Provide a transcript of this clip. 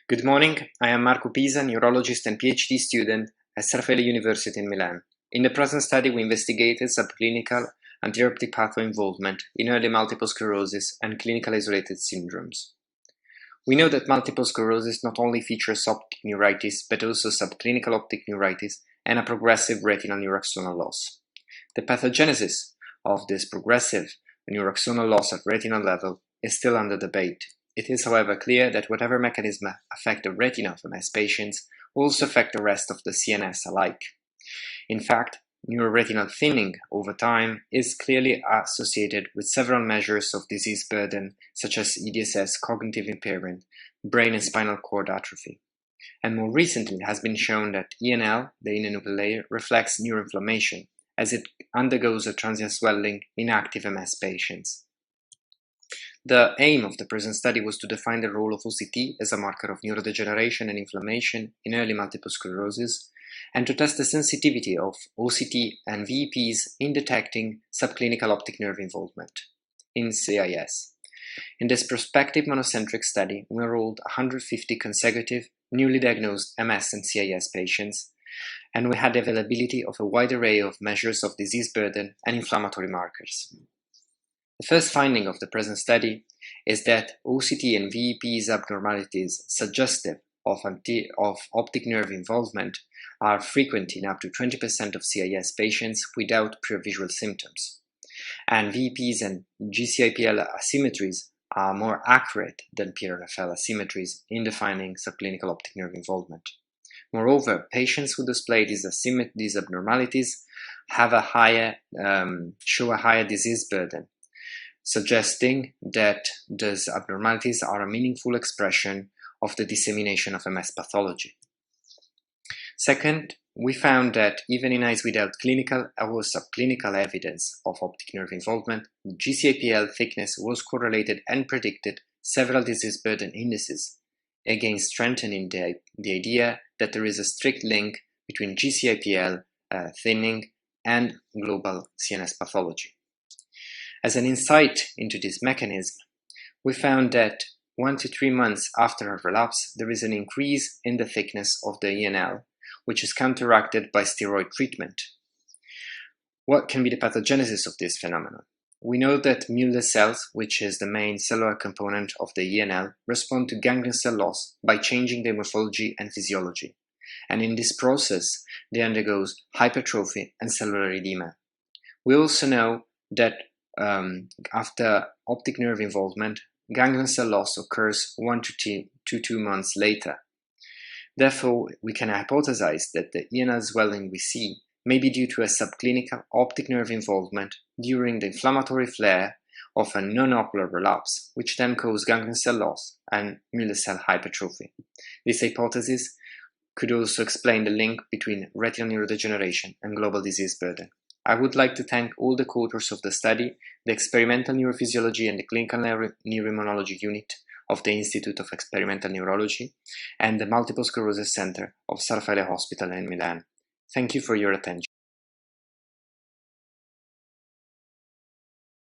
Good morning, I am Marco Pisa, neurologist and PhD student at Raffaele University in Milan. In the present study, we investigated subclinical anterior optic pathway involvement in early multiple sclerosis and clinical isolated syndromes. We know that multiple sclerosis not only features optic neuritis, but also subclinical optic neuritis and a progressive retinal neuroaxonal loss. The pathogenesis of this progressive neuroaxonal loss at retinal level is still under debate. It is, however, clear that whatever mechanism affect the retina of MS patients also affect the rest of the CNS alike. In fact, neuroretinal thinning over time is clearly associated with several measures of disease burden, such as EDSS, cognitive impairment, brain and spinal cord atrophy. And more recently, it has been shown that ENL, the inner nuclear layer, reflects neuroinflammation, as it undergoes a transient swelling in active MS patients. The aim of the present study was to define the role of OCT as a marker of neurodegeneration and inflammation in early multiple sclerosis, and to test the sensitivity of OCT and VEPs in detecting subclinical optic nerve involvement in CIS. In this prospective monocentric study, we enrolled 150 consecutive newly diagnosed MS and CIS patients, and we had the availability of a wide array of measures of disease burden and inflammatory markers. The first finding of the present study is that OCT and VEPs abnormalities suggestive of optic nerve involvement are frequent in up to 20% of CIS patients without previsual symptoms, and VEPs and GCIPL asymmetries are more accurate than PRFL asymmetries in defining subclinical optic nerve involvement. Moreover, patients who display these abnormalities have show a higher disease burden, suggesting that these abnormalities are a meaningful expression of the dissemination of MS pathology. Second, we found that even in eyes without clinical or subclinical evidence of optic nerve involvement, GCIPL thickness was correlated and predicted several disease burden indices, again strengthening the idea that there is a strict link between GCIPL thinning and global CNS pathology. As an insight into this mechanism, we found that 1 to 3 months after a relapse, there is an increase in the thickness of the ENL, which is counteracted by steroid treatment. What can be the pathogenesis of this phenomenon? We know that Müller cells, which is the main cellular component of the ENL, respond to ganglion cell loss by changing their morphology and physiology. And in this process, they undergo hypertrophy and cellular edema. We also know that after optic nerve involvement, ganglion cell loss occurs 1 to 2 months later. Therefore, we can hypothesize that the ENL swelling we see may be due to a subclinical optic nerve involvement during the inflammatory flare of a non-ocular relapse, which then causes ganglion cell loss and Müller cell hypertrophy. This hypothesis could also explain the link between retinal neurodegeneration and global disease burden. I would like to thank all the co-authors of the study, the Experimental Neurophysiology and the Clinical Neuroimmunology Unit of the Institute of Experimental Neurology, and the Multiple Sclerosis Center of Raffaele Hospital in Milan. Thank you for your attention.